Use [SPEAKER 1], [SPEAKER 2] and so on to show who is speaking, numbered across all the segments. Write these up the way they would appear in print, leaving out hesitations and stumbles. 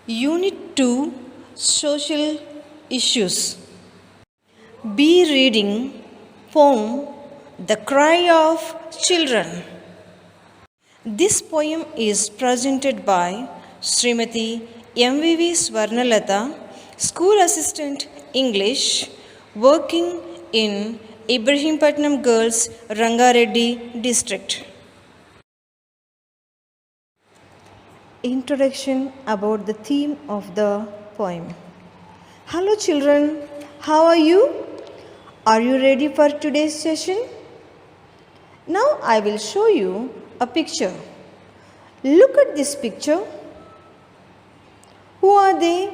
[SPEAKER 1] Unit 2 Social Issues. Be reading poem The Cry of Children. This poem is presented by Srimati MVV Swarnalatha, School Assistant English, working in Ibrahimpatnam Girls Rangareddy District. Introduction about the theme of the poem. Hello children, how are you? Are you ready for today's session? Now I will show you a picture. Look at this picture. Who are they?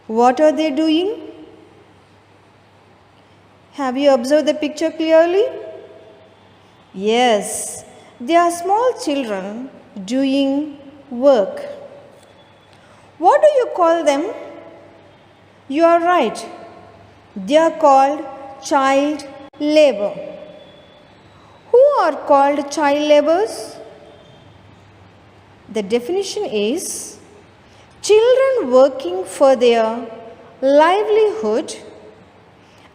[SPEAKER 1] What are they doing? Have you observed the picture clearly? Yes, they are small children doing work. What do you call them? You are right. They are called child labor. Who are called child laborers? The definition is children working for their livelihood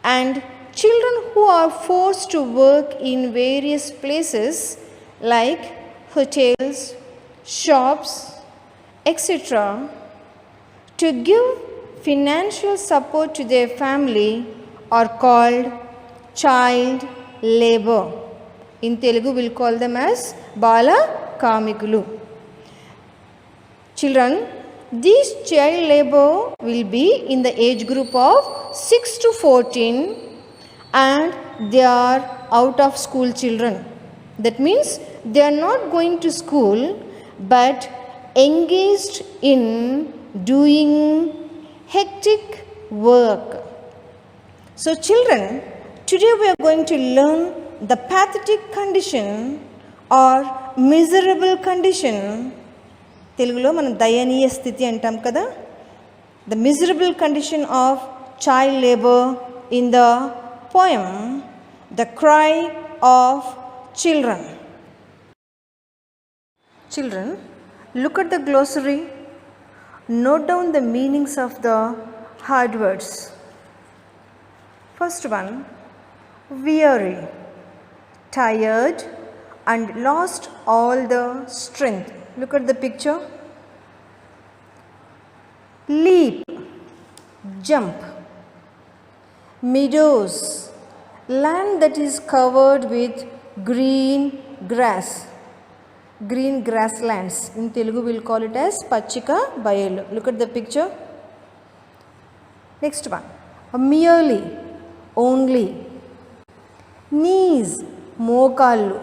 [SPEAKER 1] and children who are forced to work in various places like hotels, shops, etc. to give financial support to their family are called child labor. In Telugu, we'll call them as Bala Kamikulu. Children, these child labor will be in the age group of 6 to 14 and they are out of school children. That means they are not going to school but engaged in doing hectic work. So children, today we are going to learn the pathetic condition or miserable condition. తెలుగులో మనం దయనీయ స్థితి అంటాం కదా. The miserable condition of child labor in the poem The Cry of Children. Children, look at the glossary. Note down the meanings of the hard words. First one, weary, tired and lost all the strength. Look at the picture. Leap, jump. Meadows, land that is covered with green grass. Green grasslands. In Telugu we'll call it as Pachika Bayalu. Look at the picture. Next one. Merely, only. Knees, mokallu.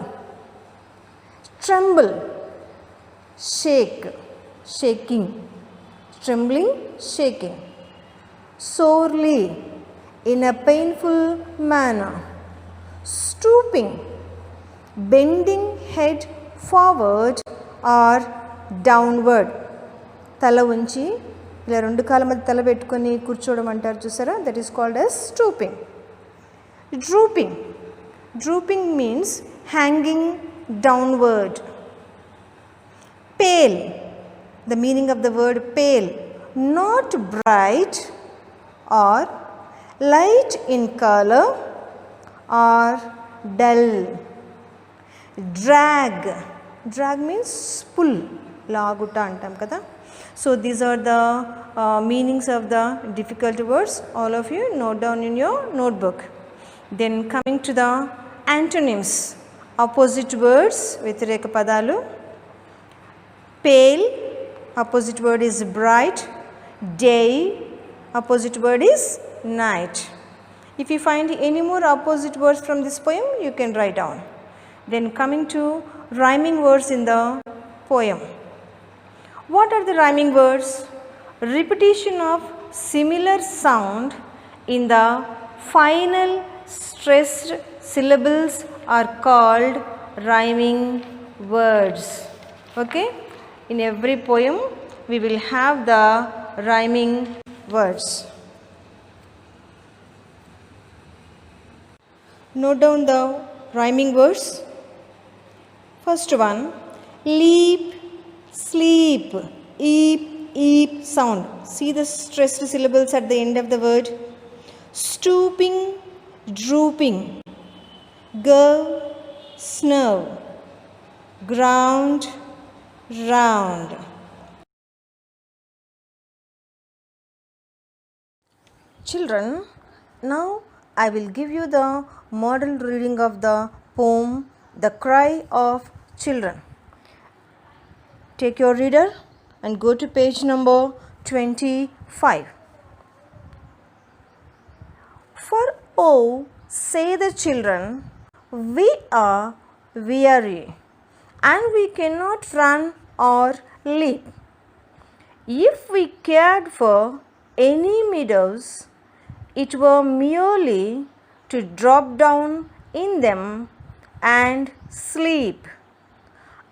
[SPEAKER 1] Tremble, shake, shaking. Trembling, shaking. Sorely, in a painful manner. Stooping, bending head forward or downward. తల ఉంచి ఇలా రెండు కాళ్ళ మధ్య తల పెట్టుకొని కూర్చోవడం అంటారు చూసారా, that is called as stooping. Drooping, drooping means hanging downward. Pale, the meaning of the word pale, not bright or light in color or dull. Drag, drag means pull, laguta antam kada. So these are the meanings of the difficult words. All of you note down in your notebook. Then coming to the antonyms, opposite words, వ్యతిరేక పదాలు. Pale, opposite word is bright. Day, opposite word is night. If you find any more opposite words from this poem, you can write down. Then coming to rhyming words in the poem. What are the rhyming words? Repetition of similar sound in the final stressed syllables are called rhyming words. Okay? In every poem we will have the rhyming words. Note down the rhyming words. First one, leap, sleep, eep, eep sound. See the stressed syllables at the end of the word. Stooping, drooping. Go, snow. Ground, round. Children, now I will give you the model reading of the poem The Cry of Children. Take your reader and go to page number 25. For oh, say the children, we are weary, and we cannot run or leap. If we cared for any meadows, it were merely to drop down in them and sleep.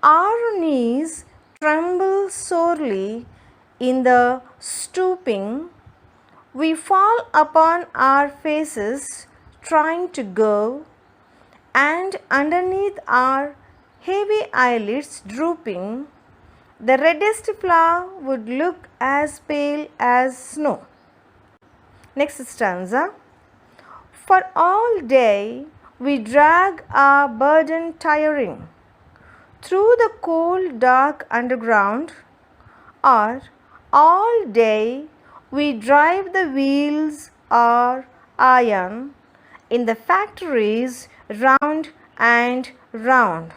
[SPEAKER 1] Our knees tremble sorely in the stooping. We fall upon our faces trying to go, and underneath our heavy eyelids drooping, the reddest flower would look as pale as snow. Next stanza. For all day we drag our burden tiring through the cold dark underground, or all day we drive the wheels or iron in the factories round and round.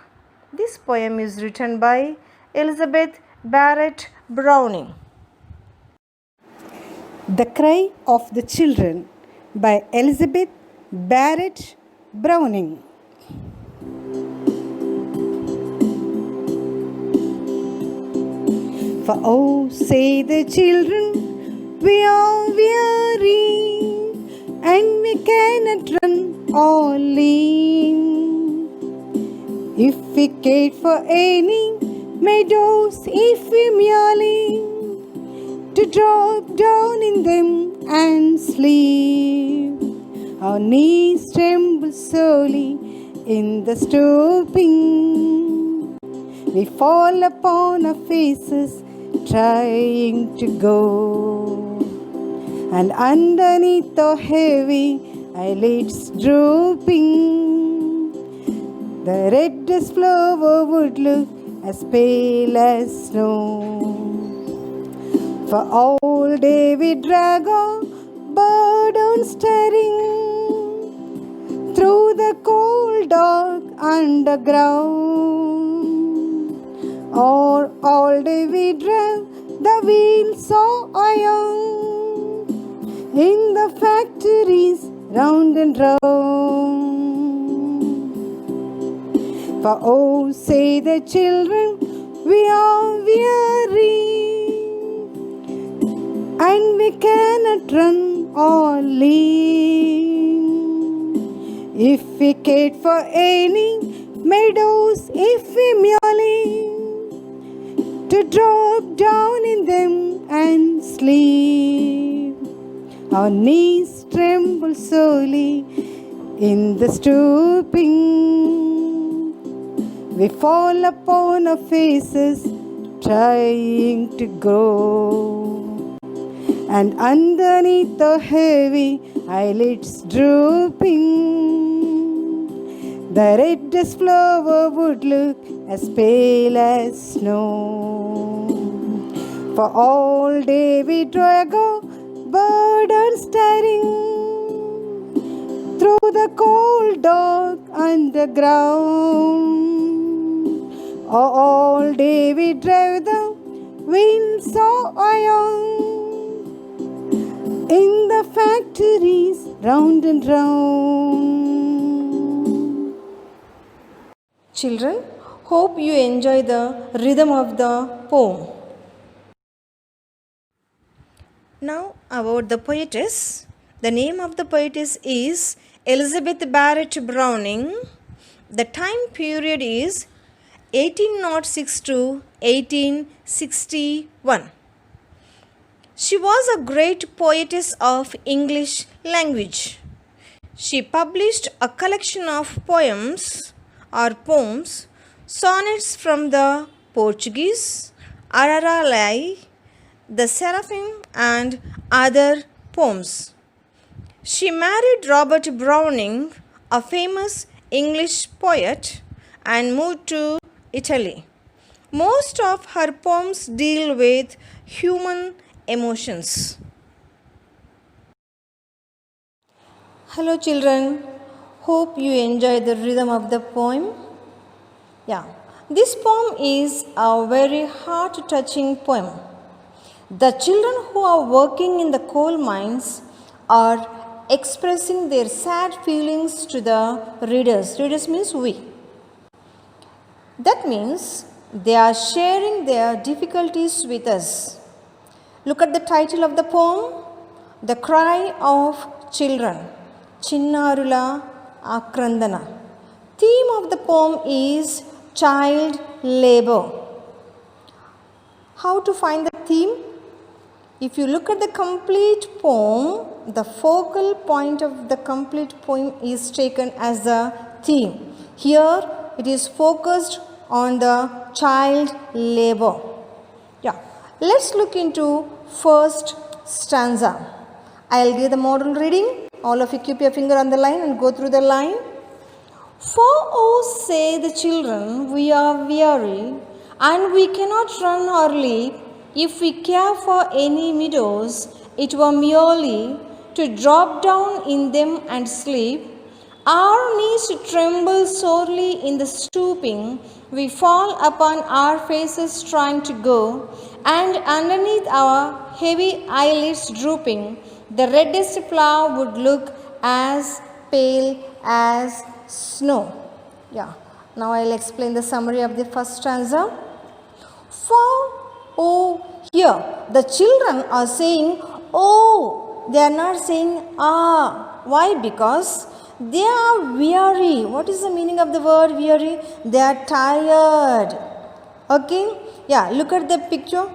[SPEAKER 1] This poem is written by Elizabeth Barrett Browning.
[SPEAKER 2] The Cry of the Children by Elizabeth Barrett Browning. For oh, say the children, we are weary, and we cannot run or lean. If we cared for any meadows, if we merely to drop down in them and sleep, our knees tremble sorely in the stooping. We fall upon our faces trying to go, and underneath our heavy eyelids drooping, the reddest flower would look as pale as snow. For all day we drag our burden staring through the cold dark underground, or all day we drive the wheels of iron in the factories round and round. For oh, say the children, we are weary, and we cannot run or lean. If we cared for any meadows, if we merely to drop down in them and sleep, our knees tremble sorely in the stooping. We fall upon our faces trying to grow, and underneath the heavy eyelids drooping, the reddest flower would look as pale as snow. For all day we drag our burden staring through the cold dark underground, all day we drive the wheels of iron in the factories round and round.
[SPEAKER 1] Children, hope you enjoy the rhythm of the poem. Now about the poetess. The name of the poetess is Elizabeth Barrett Browning. The time period is 1806 to 1861. She was a great poetess of English language. She published a collection of poems, sonnets from the Portuguese, Araralai, The Seraphim and Other Poems. She married Robert Browning, a famous English poet, and moved to Italy. Most of her poems deal with human emotions. Hello children, hope you enjoy the rhythm of the poem. Yeah, this poem is a very heart-touching poem. The children who are working in the coal mines are expressing their sad feelings to the readers. Readers means we. That means they are sharing their difficulties with us. Look at the title of the poem, The Cry of Children. Chinnarula Akrandana. Theme of the poem is child labor. How to find the theme? If you look at the complete poem, the focal point of the complete poem is taken as the theme. Here it is focused on the child labor. Yeah, let's look into first stanza. I'll give the model reading. All of you keep your finger on the line and go through the line. For oh, say the children, we are weary, and we cannot run or leap. If we care for any meadows, it were merely to drop down in them and sleep. Our knees tremble sorely in the stooping. We fall upon our faces trying to go, and underneath our heavy eyelids drooping, the reddest flower would look as pale as snow. Yeah. Now I'll explain the summary of the first stanza. For oh, here the children are saying oh, they are not saying ah. Why? Because they are weary. What is the meaning of the word weary? They are tired. Okay? Yeah, look at the picture.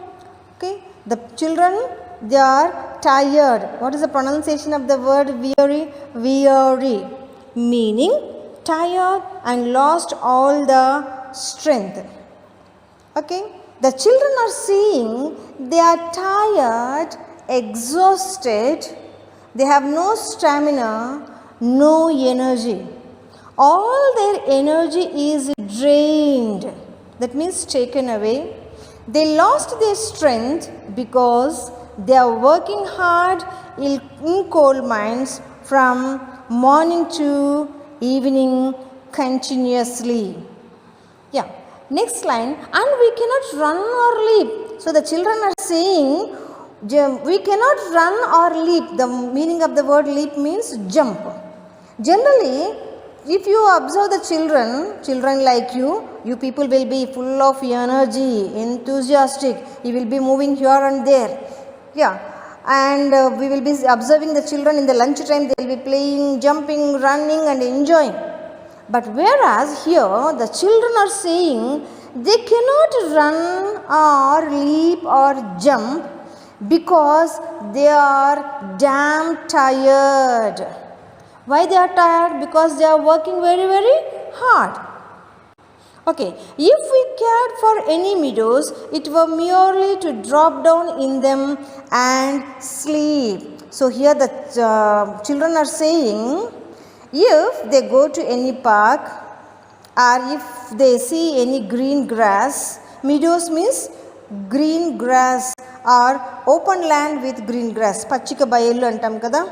[SPEAKER 1] Okay? The children, they are tired. What is the pronunciation of the word weary? Weary. Meaning tired and lost all the strength. Okay? The children are saying they are tired, exhausted, they have no stamina, no energy. All their energy is drained. That means taken away. They lost their strength because they are working hard in coal mines from morning to evening continuously. Yeah. Next line, and we cannot run or leap. So the children are saying, we cannot run or leap. The meaning of the word leap means jump. Generally, if you observe the children like you people will be full of energy, enthusiastic. You will be moving here and there. Yeah. And we will be observing the children in the lunch time. They will be playing, jumping, running and enjoying. But whereas here the children are saying they cannot run or leap or jump because they are damn tired. Why they are tired? Because they are working very, very hard. Okay, if we cared for any meadows, it were merely to drop down in them and sleep. So here the children are saying, if they go to any park or if they see any green grass, meadows means green grass or open land with green grass. Pachika bayelu antam kada.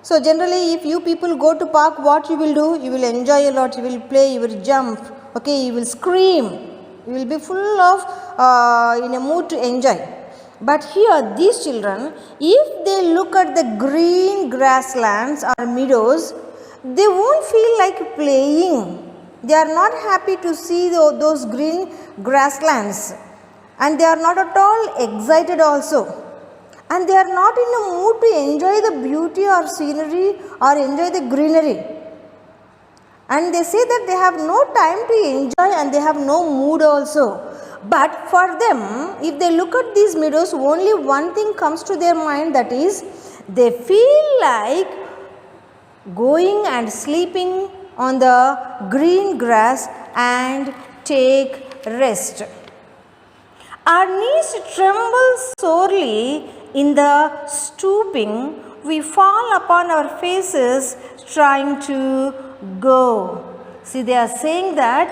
[SPEAKER 1] So generally if you people go to park, what you will do? You will enjoy a lot, you will play, you will jump, okay, you will scream. You will be full of in a mood to enjoy. But here these children, if they look at the green grasslands or meadows, they won't feel like playing. They are not happy to see those green grasslands, and they are not at all excited also, and they are not in a mood to enjoy the beauty or scenery or enjoy the greenery, and they say that they have no time to enjoy and they have no mood also. But for them, if they look at these meadows, only one thing comes to their mind, that is they feel like going and sleeping on the green grass and take rest. Our knees tremble sorely in the stooping. We fall upon our faces trying to go. See, they are saying that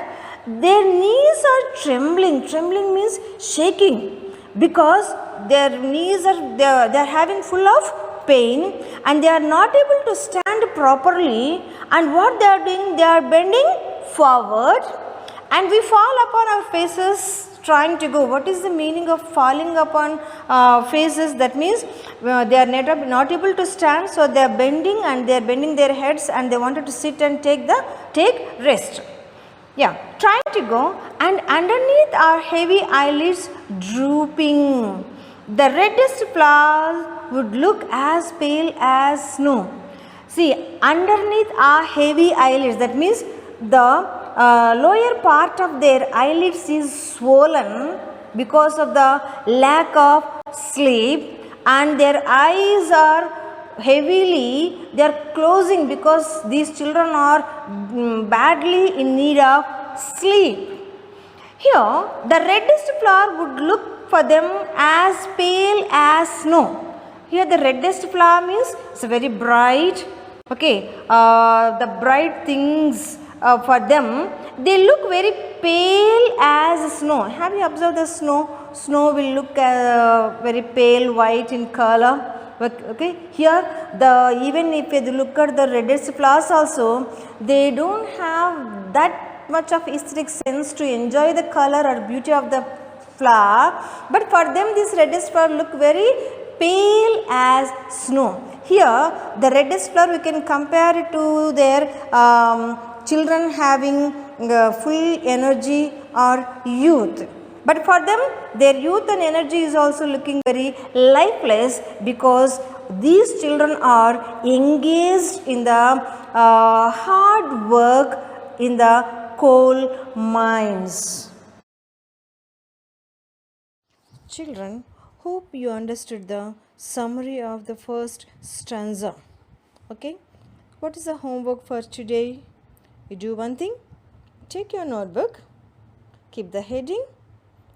[SPEAKER 1] their knees are trembling. Trembling means shaking, because their knees are they are having full of pain and they are not able to stand properly. And what they are doing? They are bending forward and we fall upon our faces trying to go. What is the meaning of falling upon faces? That means they are not able to stand, so they are bending and they are bending their heads and they wanted to sit and take rest. Yeah, trying to go, and underneath our heavy eyelids drooping. The reddest flowers would look as pale as snow. See, underneath our heavy eyelids, that means the lower part of their eyelids is swollen because of the lack of sleep, and their eyes are heavily, they are closing because these children are badly in need of sleep. Here, the reddest flower would look for them as pale as snow. Here the reddest flower means it's very bright. Okay, the bright things for them, they look very pale as snow. Have you observed the snow? Snow will look very pale white in color. Okay, here even if you look at the reddest flowers also, they don't have that much of aesthetic sense to enjoy the color or beauty of the flower, but for them this reddest flower look very pale as snow. Here the reddest flower we can compare it to their children having full energy or youth. But for them, their youth and energy is also looking very lifeless because these children are engaged in the hard work in the coal mines. Children, hope you understood the summary of the first stanza. Okay, what is the homework for today? You do one thing, take your notebook, keep the heading,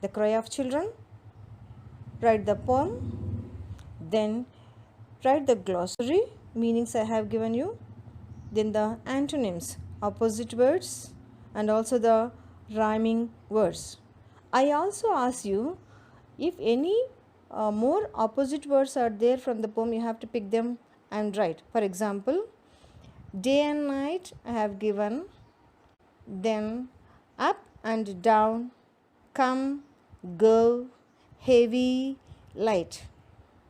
[SPEAKER 1] The Cry of Children, write the poem, then write the glossary, meanings I have given you, then the antonyms, opposite words, and also the rhyming words. I also ask you, if any more opposite words are there from the poem, you have to pick them and write. For example, day and night I have given, then up and down, come, go, heavy, light.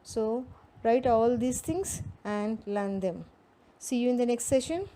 [SPEAKER 1] So write all these things and learn them. See you in the next session.